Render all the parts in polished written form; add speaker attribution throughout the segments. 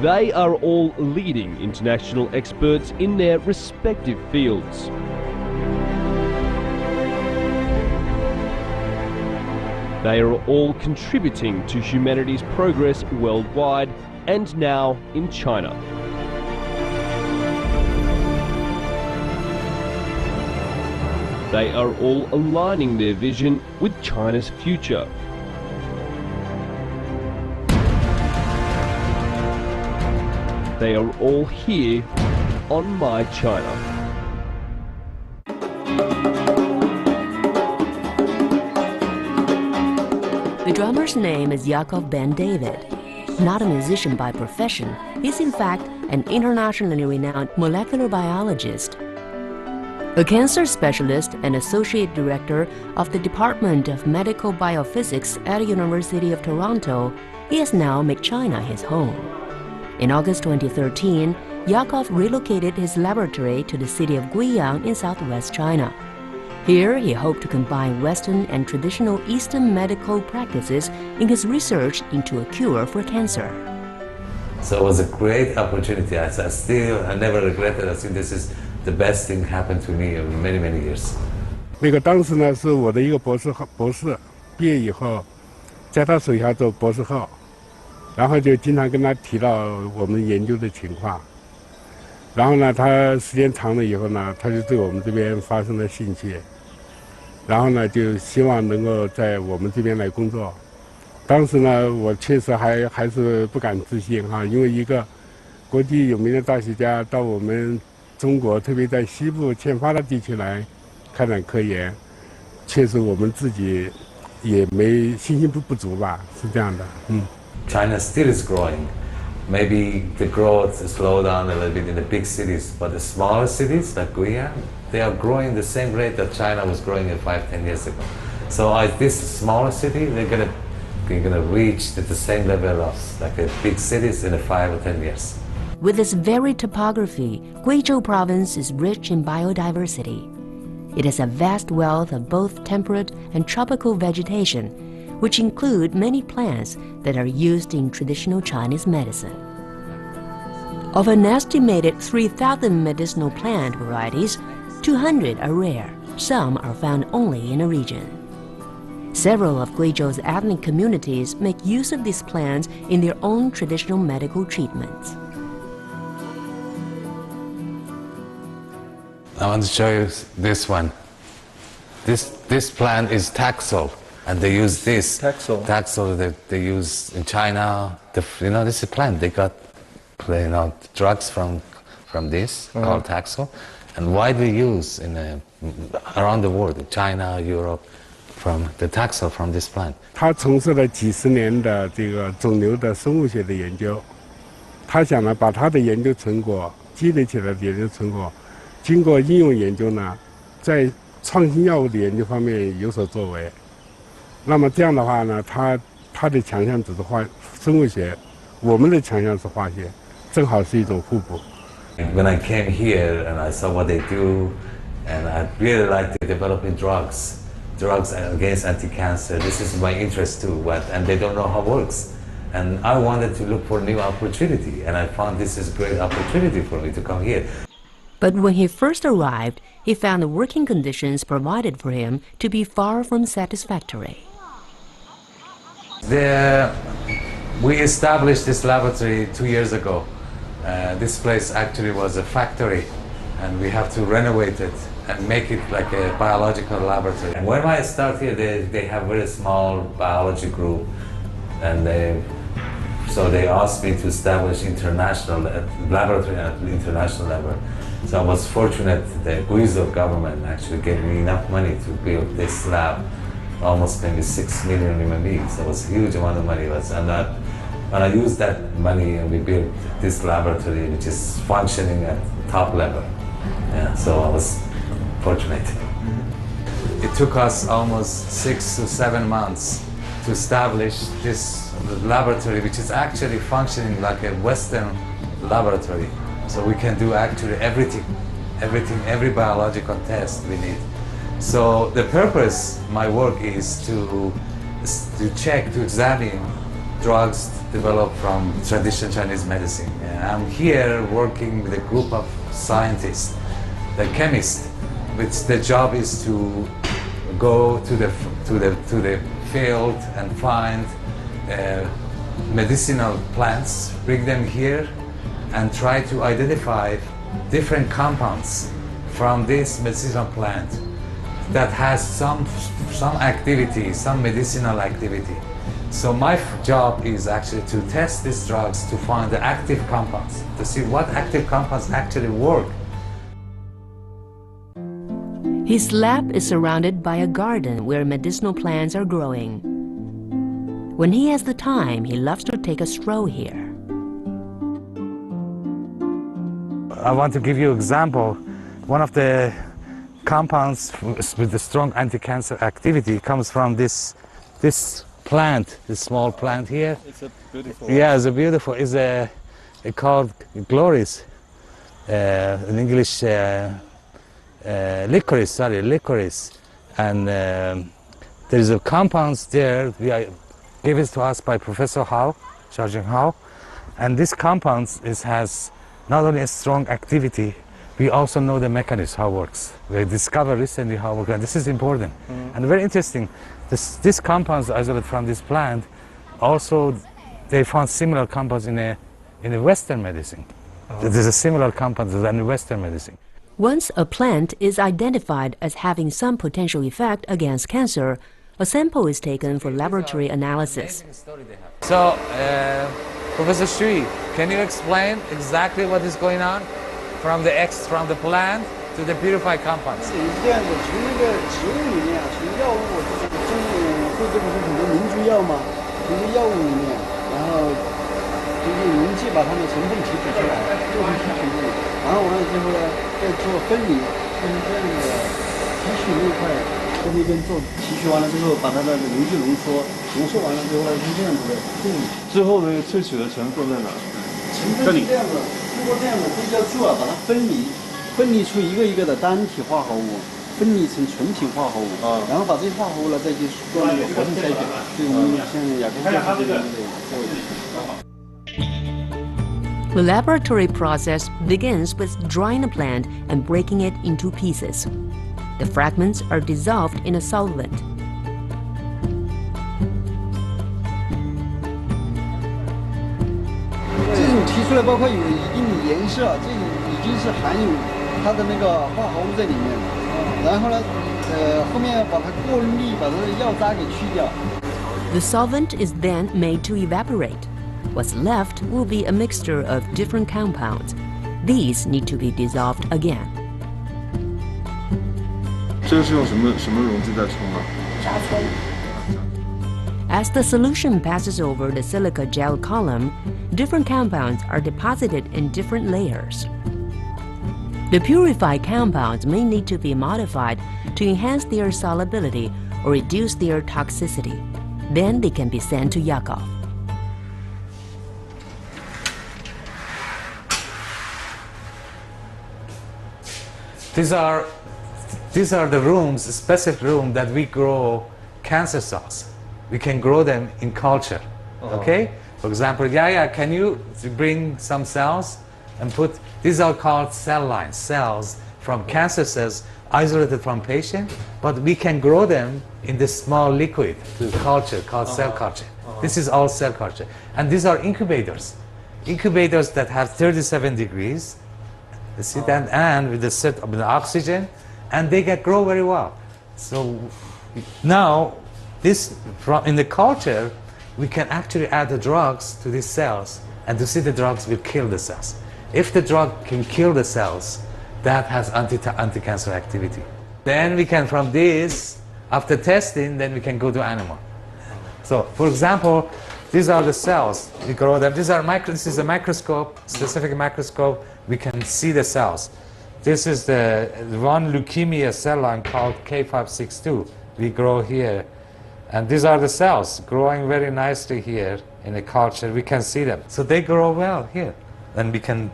Speaker 1: They are all leading international experts in their respective fields. They are all contributing to humanity's progress worldwide and now in China. They are all aligning their vision with China's future. They are all here on My China.
Speaker 2: The drummer's name is Yakov Ben David. Not a musician by profession, he's in fact an internationally renowned molecular biologist. A cancer specialist and associate director of the Department of Medical Biophysics at the University of Toronto, he has now made China his home. In August 2013, Yakov relocated his laboratory to the city of Guiyang in southwest China. Here, he hoped to combine Western and traditional Eastern medical practices in his research into a cure for cancer.
Speaker 3: So it was a great opportunity. I never regret it. I think this is the best thing happened to me in many, many years.
Speaker 4: 那个当时呢，是我的一个博士毕业以后，在他手下做博士后，然后就经常跟他提到我们研究的情况。然后呢，他时间长了以后呢，他就对我们这边发生了兴趣。然后呢，就希望能够在我们这边来工作。当时呢，我确实还是不敢置信哈，因为一个国际有名的大学家到我们中国，特别在西部欠发达地区来开展科研，确实我们自己也没信心不足吧，是这样的。
Speaker 3: China still is growing. Maybe the growth slowed down a little bit in the big cities, but the smaller cities like Guiyang, they are growing the same rate that China was growing at 5-10 years ago. So this smaller city, they're gonna reach the same level of like the big cities in 5 or 10 years.
Speaker 2: With its varied topography, Guizhou province is rich in biodiversity. It has a vast wealth of both temperate and tropical vegetation, which include many plants that are used in traditional Chinese medicine. Of an estimated 3,000 medicinal plant varieties, 200 are rare. Some are found only in a region. Several of Guizhou's ethnic communities make use of these plants in their own traditional medical treatments.
Speaker 3: I want to show you this one. This plant is Taxol. And they use this Taxol that they use in China. This is a plant. They got drugs from this called Taxol, and widely used around the world, in China, Europe, from the Taxol from this plant.
Speaker 4: 他从事了几十年的这个肿瘤的生物学的研究，他想呢把他的研究成果积累起来的研究成果，经过应用研究呢，在创新药物的研究方面有所作为。那么这样的话呢，他的强项只是生物学，我们的强项是化学，正好是一种互补。
Speaker 3: When I came here and I saw what they do, and I really liked developing drugs against anti-cancer. This is my interest too, and they don't know how it works. And I wanted to look for new opportunity, and I found this is a great opportunity for me to come here.
Speaker 2: But when he first arrived, he found the working conditions provided for him to be far from satisfactory.
Speaker 3: We established this laboratory 2 years ago. This place actually was a factory, and we have to renovate it and make it like a biological laboratory. And when I started here, they have a very small biology group, and so they asked me to establish international laboratory at international level. So I was fortunate the Guizhou government actually gave me enough money to build this lab, almost maybe 6 million RMB. So it was a huge amount of money. And I used that money and we built this laboratory, which is functioning at top level. Yeah, so I was fortunate. It took us almost 6 to 7 months to establish this laboratory, which is actually functioning like a Western laboratory. So we can do actually everything, every biological test we need. So the purpose, my work is to check, to examine drugs developed from traditional Chinese medicine. And I'm here working with a group of scientists, the chemists, which their job is to go to the field and find medicinal plants, bring them here, and try to identify different compounds from this medicinal plant that has some activity, some medicinal activity. So my job is actually to test these drugs to find the active compounds, to see what active compounds actually work.
Speaker 2: His lab is surrounded by a garden where medicinal plants are growing. When he has the time, he loves to take a stroll here.
Speaker 3: I want to give you an example. One of the compounds with the strong anti-cancer activity comes from this plant, this small plant here.
Speaker 5: It's a beautiful.
Speaker 3: Yeah, it's a beautiful. It's called gloris. In English, licorice. Sorry, licorice. And there is a compounds there. Given to us by Professor Hao, Xiaojing Hao, and this compounds has not only a strong activity, we also know the mechanism, how it works. We discovered recently how it works, and this is important. And very interesting, this compounds isolated from this plant, also they found similar compounds in a Western medicine. There's a similar compound in Western medicine.
Speaker 2: Once a plant is identified as having some potential effect against cancer, a sample is taken for laboratory analysis.
Speaker 3: So, Professor Shui, can you explain exactly what is going on from the plant to the purified compounds?
Speaker 6: 是这样的，从那个植物里面啊，从药物这个会这个是很多民族药嘛，从这药物里面，然后就是溶剂把它们成分提取出来，做成提取物，然后完了之后呢，再做分离，分成这样的提取那块，在那边做提取完了之后，把它的溶剂浓缩，浓缩完了之后呢，是这样子的处理。
Speaker 5: 最后呢，萃取的成分在哪？
Speaker 6: 成分是这样的，通过这样的硅胶柱啊，把它分离出一个一个的单体化合物，分离成纯体化合物，然后把这些化合物呢再去做那个活性筛选，对我们像亚克力这样的做。
Speaker 2: The laboratory process begins with drying a plant and breaking it into pieces. The fragments are dissolved in a solvent.
Speaker 6: 这种提出来包括有一定的颜色，这种已经是含有它的那个化合物在里面了。然后呢，后面要把它过滤，把它的药渣给去掉。
Speaker 2: The solvent is then made to evaporate. What's left will be a mixture of different compounds. These need to be dissolved again.
Speaker 5: 这个是用什么溶剂在冲啊？
Speaker 2: As the solution passes over the silica gel column, different compounds are deposited in different layers. The purified compounds may need to be modified to enhance their solubility or reduce their toxicity. Then they can be sent to Yakov.
Speaker 3: These are the rooms, specific room that we grow cancer cells. We can grow them in culture. Okay? For example, Yaya, can you bring some cells and put, these are called cell lines, cells from cancer cells isolated from patient, but we can grow them in this small liquid to culture called cell culture. This is all cell culture. And these are incubators. Incubators that have 37 degrees, you see that, and with the set of the oxygen, and they get grow very well. So now, in the culture, we can actually add the drugs to these cells, and to see the drugs will kill the cells. If the drug can kill the cells, that has anti-cancer activity. Then we can, from this, after testing, then we can go to animal. So, for example, these are the cells. We grow them. This is a microscope, specific microscope. We can see the cells. This is the one leukemia cell line called K562. We grow here. And these are the cells growing very nicely here in the culture. We can see them. So they grow well here. And we can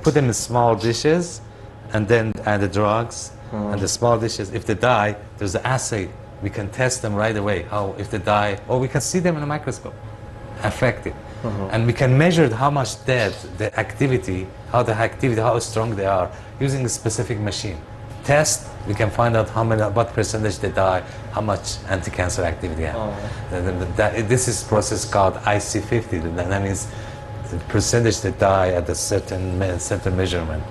Speaker 3: put them in small dishes and then add the drugs. And the small dishes, if they die, there's an assay. We can test them right away, if they die, or we can see them in a microscope. affected. And we can measure how much dead the activity, how strong they are, using a specific machine. Test, we can find out what percentage they die, how much anti-cancer activity have. This is process called IC50. That means the percentage that die at a certain measurement.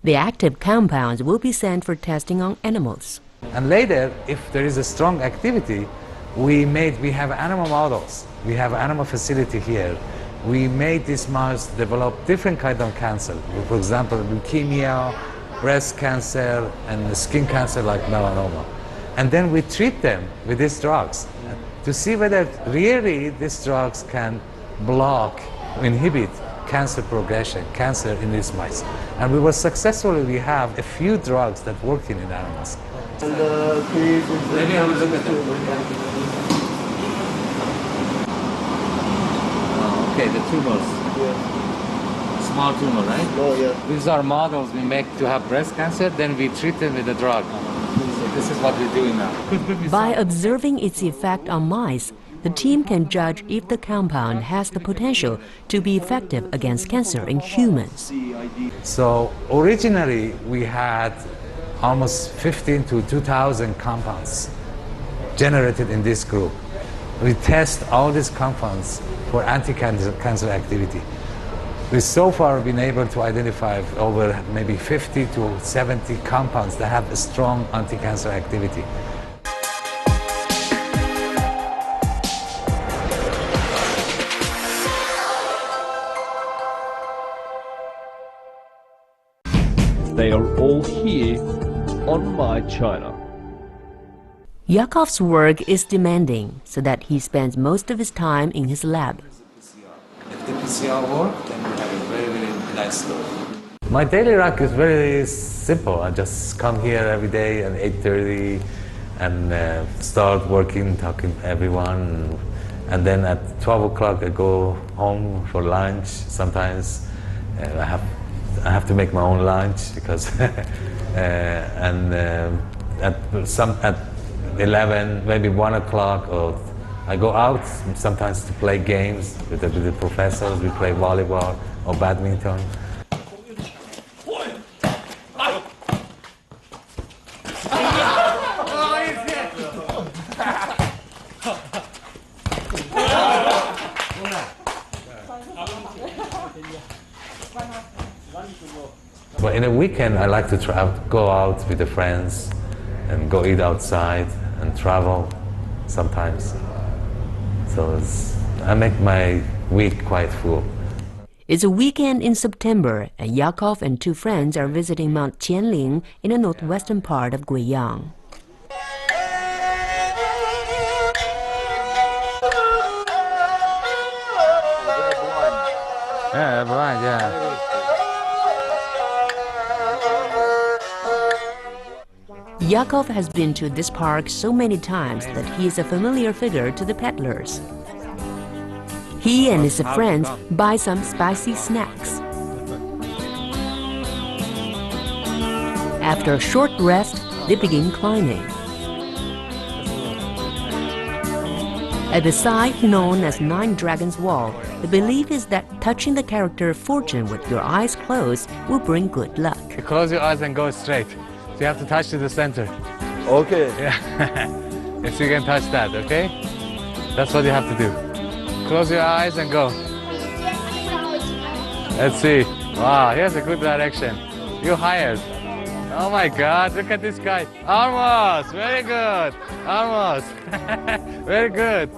Speaker 2: The active compounds will be sent for testing on animals.
Speaker 3: And later, if there is a strong activity, we have animal models. We have an animal facility here. We made these mice develop different kind of cancer. For example, leukemia, breast cancer, and skin cancer like melanoma. And then we treat them with these drugs to see whether really these drugs can inhibit cancer progression, cancer in these mice. And we were successful. We have a few drugs that work in animals.
Speaker 5: And
Speaker 3: Maybe have a look at them. Okay, the tumors. Small tumor, right?
Speaker 6: Oh, yeah.
Speaker 3: These are models we make to have breast cancer, then we treat them with a drug. So this is what we're doing now.
Speaker 2: By observing its effect on mice, the team can judge if the compound has the potential to be effective against cancer in humans.
Speaker 3: So originally we had almost 15 to 2,000 compounds generated in this group. We test all these compounds for anti-cancer activity. We've so far been able to identify over maybe 50 to 70 compounds that have a strong anti-cancer activity.
Speaker 1: They are all here on My China.
Speaker 2: Yakov's work is demanding, so that he spends most of his time in his lab.
Speaker 3: If the PCR works, then we have a very, very nice look. My daily rock is very simple. I just come here every day at 8:30 and start working, talking to everyone. And then at 12 o'clock I go home for lunch. Sometimes I have to make my own lunch because at 11, maybe 1 o'clock, or I go out sometimes to play games with the professors. We play volleyball or badminton. But in a weekend, I like to go out with the friends and go eat outside and travel sometimes. So I make my week quite full.
Speaker 2: It's a weekend in September, and Yakov and two friends are visiting Mount Qianling in the northwestern part of Guiyang.
Speaker 3: Yeah, blind, yeah.
Speaker 2: Yakov has been to this park so many times that he is a familiar figure to the peddlers. He and his friends buy some spicy snacks. After a short rest, they begin climbing. At the site known as Nine Dragons Wall, the belief is that touching the character Fortune with your eyes closed will bring good luck.
Speaker 3: You close your eyes and go straight. So you have to touch to the center.
Speaker 5: Okay.
Speaker 3: Yeah. If you can touch that, okay? That's what you have to do. Close your eyes and go. Let's see. Wow, here's a good direction. You hired. Oh my God, look at this guy. Almost, very good. Almost, very good.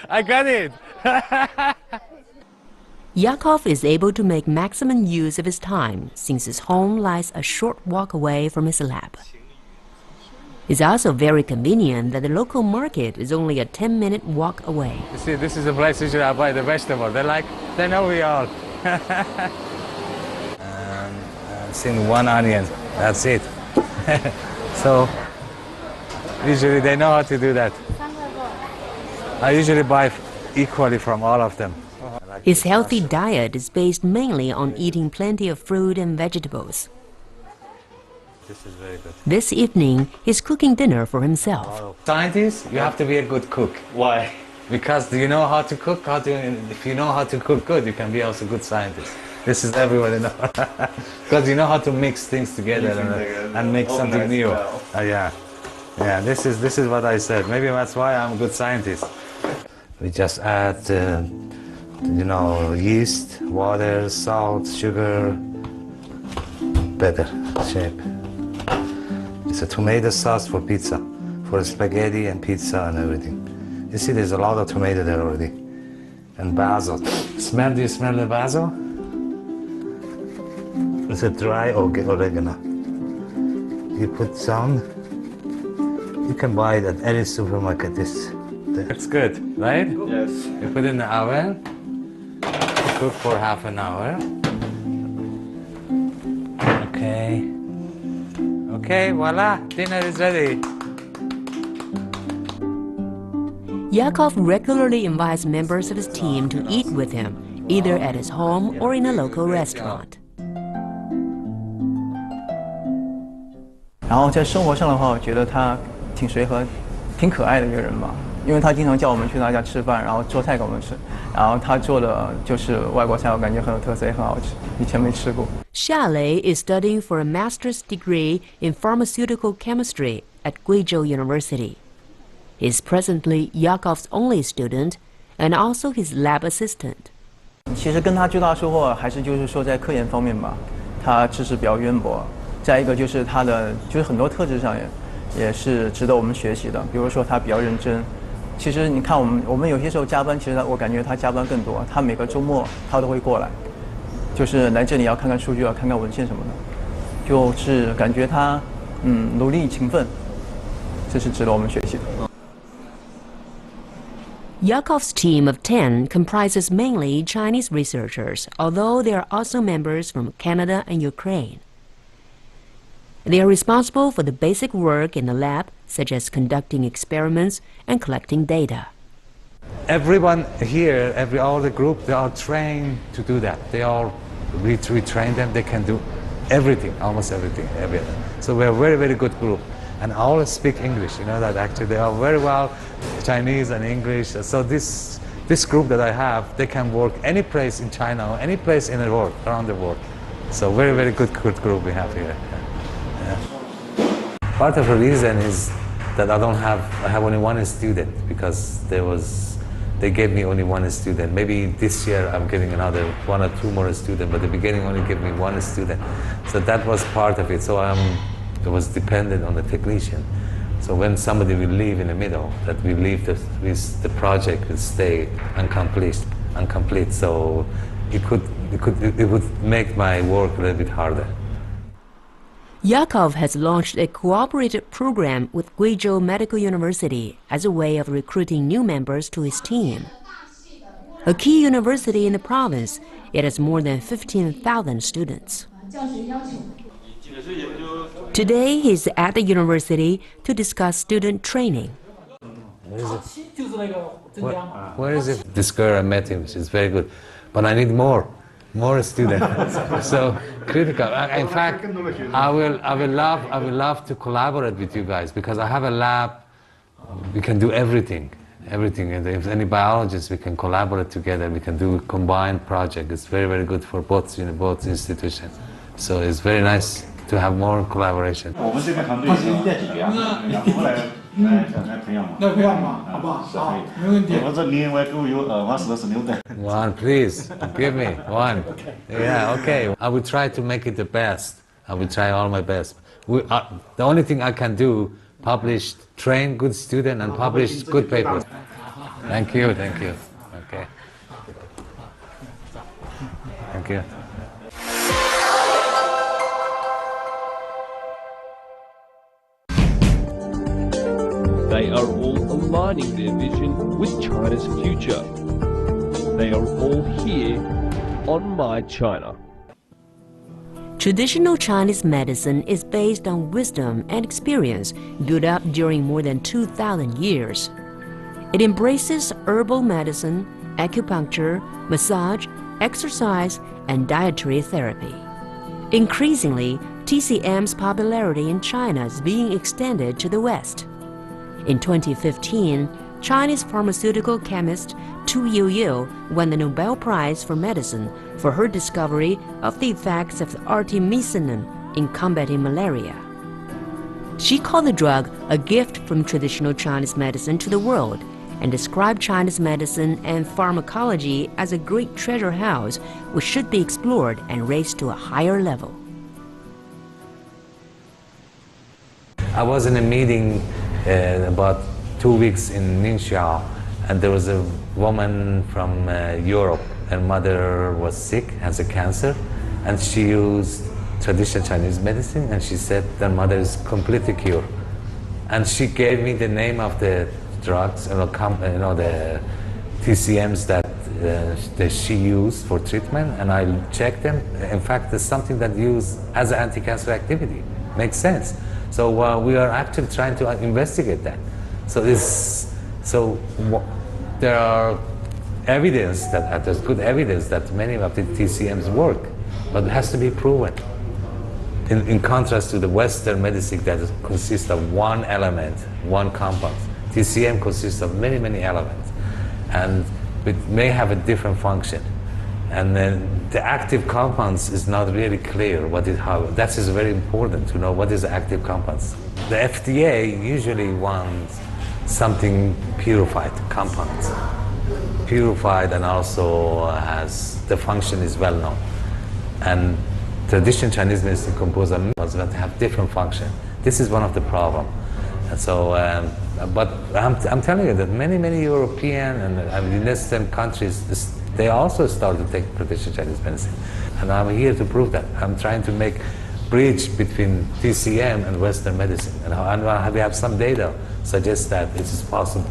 Speaker 3: I got it!
Speaker 2: Yakov is able to make maximum use of his time since his home lies a short walk away from his lab. It's also very convenient that the local market is only a 10-minute walk away.
Speaker 3: You see, this is the place usually I buy the vegetable. They know we all. I've seen one onion, that's it. So, usually they know how to do that. I usually buy equally from all of them.
Speaker 2: His healthy diet is based mainly on eating plenty of fruit and vegetables.
Speaker 3: This is very good.
Speaker 2: This evening, he's cooking dinner for himself.
Speaker 3: Scientists, you have to be a good cook.
Speaker 5: Why?
Speaker 3: Because do you know how to cook? If you know how to cook good, you can be also a good scientist. This is everybody know. Because you know how to mix things together and make something new. Yeah. This is what I said. Maybe that's why I'm a good scientist. We just add, yeast, water, salt, sugar, better shape. It's a tomato sauce for pizza, for spaghetti and pizza and everything. You see, there's a lot of tomato there already. And basil. Do you smell the basil? It's a dry oregano. You put some. You can buy it at any supermarket. That's good, right?
Speaker 5: Yes.
Speaker 3: You put it in the oven. Cook for half an hour. Okay, voila, dinner is ready.
Speaker 2: Yakov regularly invites members of his team to eat with him, either at his home or in a local restaurant.
Speaker 7: 然后在生活上的话，我觉得他挺随和、挺可爱的一个人吧。因为他经常叫我们去他家吃饭，然后做菜给我们吃。然后他做的就是外国菜，我感觉很有特色，也很好吃，以前没吃过。
Speaker 2: Xialei is studying for a master's degree in pharmaceutical chemistry at Guizhou University. He is presently Yakov's only student and also his lab assistant.
Speaker 7: 其实跟他最大的收获还是就是说在科研方面吧，他知识比较渊博。再一个就是他的就是很多特质上也是值得我们学习的，比如说他比较认真。其实你看我们有些时候加班，其实我感觉他加班更多。他每个周末他都会过来，就是来这里要看看数据，要看看文献什么的，就是感觉他努力勤奋，这是值得我们学习的。
Speaker 2: Yakov's team of 10 comprises mainly Chinese researchers, although there are also members from Canada and Ukraine. They are responsible for the basic work in the lab, such as conducting experiments and collecting data.
Speaker 3: Everyone here, all the group, they are trained to do that. We train them, they can do everything, almost everything. So we're a very, very good group. And all speak English, you know that actually they are very well Chinese and English. So this group that I have, they can work any place in China or any place in the world, around the world. So very, very good group we have here. Yeah. Part of the reason is that I have only one student because they gave me only one student. Maybe this year I'm getting another 1 or 2 more students, but at the beginning only gave me one student. So that was part of it. So it was dependent on the technician. So when somebody will leave in the middle, that we leave the project will stay incomplete. So it would make my work a little bit harder.
Speaker 2: Yakov has launched a cooperative program with Guizhou Medical University as a way of recruiting new members to his team. A key university in the province, it has more than 15,000 students. Today, he's at the university to discuss student training.
Speaker 3: Where is it? This girl I met him, she's very good, but I need more students. So critical. In fact, I will love to collaborate with you guys because I have a lab. We can do everything. And if any biologists, we can collaborate together. We can do a combined project. It's very, very good for both institutions. So it's very nice to have more collaboration.
Speaker 8: 我们这个团队两个来培养嘛。来培养嘛，好不好？好，没问题。我这另外都有20牛的。
Speaker 3: One, please, give me one. Yeah, okay. I will try to make it the best. I will try all my best. The only thing I can do, train good students and publish good papers. Thank you. Okay. Thank you.
Speaker 1: They are all aligning their vision with China's future. They are all here on My China.
Speaker 2: Traditional Chinese medicine is based on wisdom and experience built up during more than 2,000 years. It embraces herbal medicine, acupuncture, massage, exercise, and dietary therapy. Increasingly, TCM's popularity in China is being extended to the West. In 2015, Chinese pharmaceutical chemist Tu Youyou won the Nobel Prize for Medicine for her discovery of the effects of artemisinin in combating malaria. She called the drug a gift from traditional Chinese medicine to the world and described Chinese medicine and pharmacology as a great treasure house which should be explored and raised to a higher level.
Speaker 3: I was in a meeting about 2 weeks in Ningxia, and there was a woman from Europe. Her mother was sick, has a cancer, and she used traditional Chinese medicine, and she said their mother is completely cured. And she gave me the name of the drugs, the TCMs that she used for treatment, and I checked them. In fact, there's something that used as an anti-cancer activity. Makes sense. So we are actually trying to investigate that. There are evidence that there's good evidence that many of the TCMs work, but it has to be proven. In contrast to the Western medicine that consists of one element, one compound, TCM consists of many, many elements, and it may have a different function. And then the active compounds is not really clear that is very important to know what is the active compounds. The FDA usually wants something purified, compounds. Purified and also has, the function is well known. And traditional Chinese medicine composed of minerals that have different function. This is one of the problems. And so, but I'm telling you that many European and Western countries, they also start to take traditional Chinese medicine. And I'm here to prove that. I'm trying to make bridge between TCM and Western medicine. And we have some data suggests that it is possible.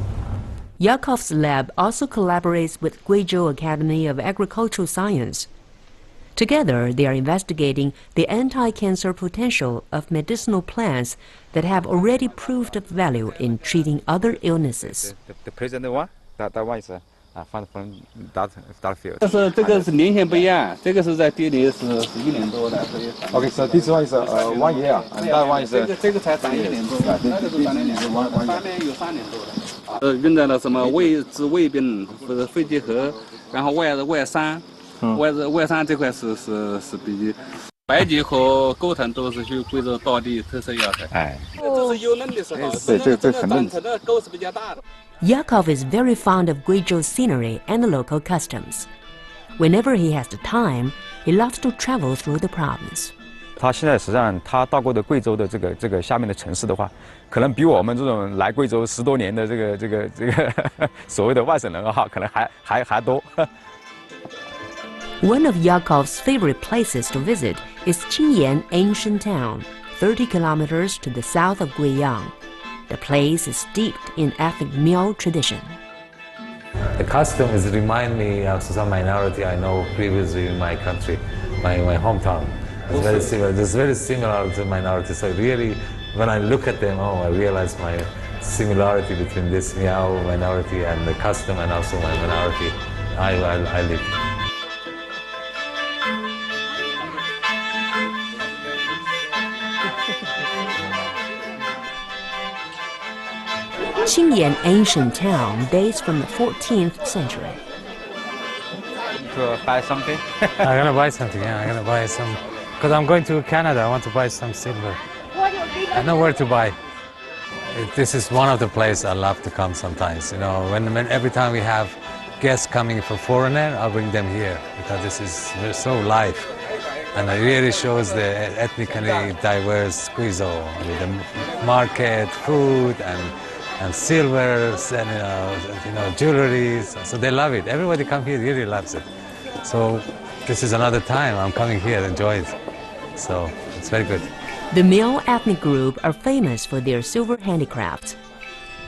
Speaker 2: Yakov's lab also collaborates with Guizhou Academy of Agricultural Science. Together, they are investigating the anti-cancer potential of medicinal plants that have already proved of value in treating other illnesses.
Speaker 9: The present one, that one is found from that field.
Speaker 6: 这个是年限不一样，这个是在地里是1年多的，所以。
Speaker 9: Okay, so this one is 1 year, and that one is
Speaker 6: 这个才长1年多，那个是长2年多，上面有3年多的。用在了什么治胃病或者肺结核，然后外伤，外伤这块是比白菊和钩藤都是属于贵州当地特色药材。哎，这是有嫩的时候，这很嫩，这钩是比较大的。
Speaker 2: Yakov is very fond of Guizhou's scenery and the local customs. Whenever he has the time, he loves to travel through the province.
Speaker 9: 他现在实际上他到过的贵州的这个下面的城市的话，可能比我们这种来贵州10多年的这个所谓的外省人哈，可能还多。
Speaker 2: One of Yakov's favorite places to visit is Guiyang ancient town, 30 kilometers to the south of Guiyang. The place is steeped in ethnic Miao tradition.
Speaker 3: The custom remind me of some minority I know previously in my country, my hometown. It's very similar. It's very similar to minority. So really, when I look at them, I realize my similarity between this Miao minority and the custom, and also my minority I live.
Speaker 2: Guiyang ancient town dates from the 14th century.
Speaker 9: To buy something?
Speaker 3: I'm gonna buy something. Yeah, I'm gonna buy some. Because I'm going to Canada, I want to buy some silver. I know where to buy. This is one of the places I love to come sometimes. You know, when every time we have guests coming for foreigner, I'll bring them here because this is so live, and it really shows the ethnically diverse Guizhou. I mean, the market, food, and silvers, and jewelry. So they love it. Everybody come here really loves it. So this is another time I'm coming here to enjoy it. So it's very good.
Speaker 2: The Miao ethnic group are famous for their silver handicrafts.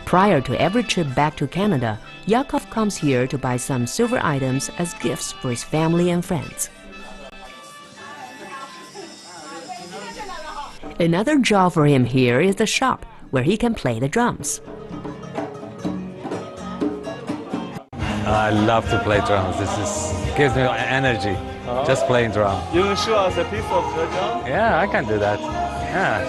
Speaker 2: Prior to every trip back to Canada, Yakov comes here to buy some silver items as gifts for his family and friends. Another job for him here is the shop, where he can play the drums.
Speaker 3: I love to play drums. Gives me energy. Just playing drum.
Speaker 5: You can show us a piece of the drum?
Speaker 3: Yeah, I can do that. Yeah.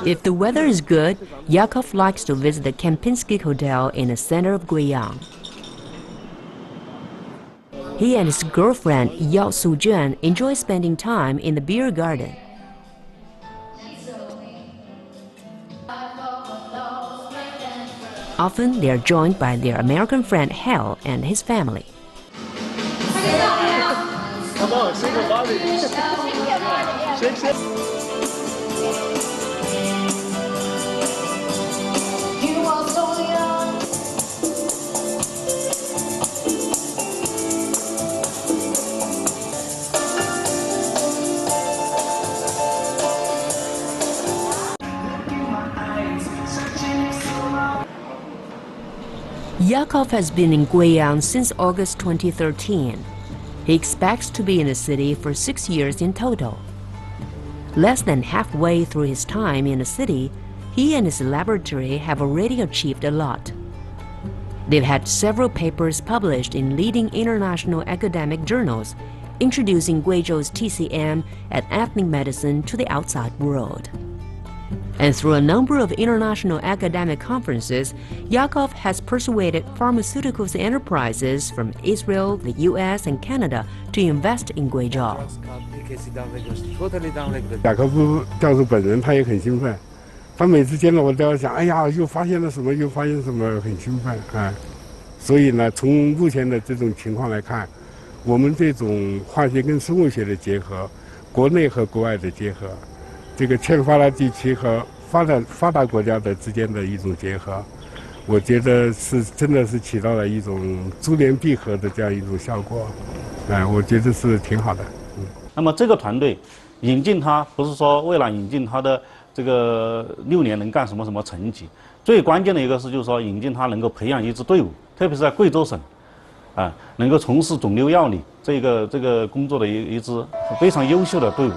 Speaker 2: If the weather is good, Yakov likes to visit the Kempinski Hotel in the center of Guiyang. He and his girlfriend Yao Sujuan enjoy spending time in the beer garden. Often they are joined by their American friend Hal and his family.
Speaker 5: Come on, shake your body. Shake.
Speaker 2: Yakov has been in Guiyang since August 2013. He expects to be in the city for 6 years in total. Less than halfway through his time in the city, he and his laboratory have already achieved a lot. They've had several papers published in leading international academic journals, introducing Guizhou's TCM and ethnic medicine to the outside world. And through a number of international academic conferences, Yakov has persuaded pharmaceuticals enterprises from Israel, the US, and Canada to invest in Guizhou.
Speaker 4: 雅科夫教授本人他也很兴奋，他每次见到我都要想，哎呀，又发现了什么，又发现什么，很兴奋啊。所以呢，从目前的这种情况来看，我们这种化学跟生物学的结合，国内和国外的结合。 这个欠发达地区和发达国家的之间的一种结合，我觉得是真的是起到了一种珠联璧合的这样一种效果，我觉得是挺好的。
Speaker 8: 那么这个团队引进他，不是说为了引进他的这个6年能干什么什么成绩，最关键的一个是就是说引进他能够培养一支队伍，特别是在贵州省，能够从事肿瘤药理这个工作的一支非常优秀的队伍。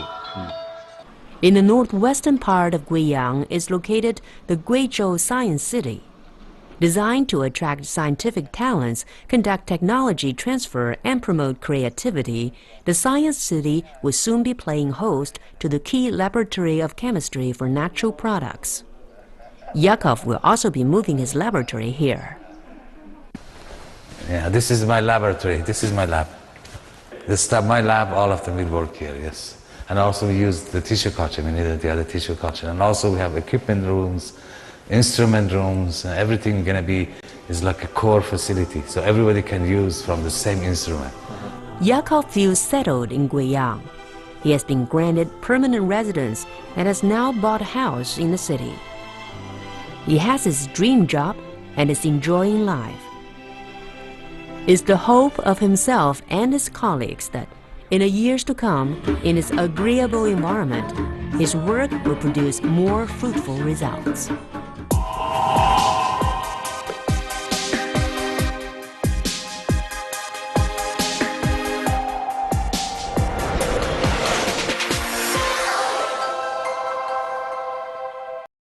Speaker 2: In the northwestern part of Guiyang is located the Guizhou Science City. Designed to attract scientific talents, conduct technology transfer, and promote creativity, the Science City will soon be playing host to the key laboratory of chemistry for natural products. Yakov will also be moving his laboratory here.
Speaker 3: Yeah, this is my laboratory. This is my lab. My lab, all of them will work here, yes. And also we use the tissue culture, we needed the other tissue culture. And also we have equipment rooms, instrument rooms, and everything is like a core facility. So everybody can use from the same instrument.
Speaker 2: Yakov feels settled in Guiyang. He has been granted permanent residence and has now bought a house in the city. He has his dream job and is enjoying life. It's the hope of himself and his colleagues that in the years to come, in its agreeable environment, his work will produce more fruitful results.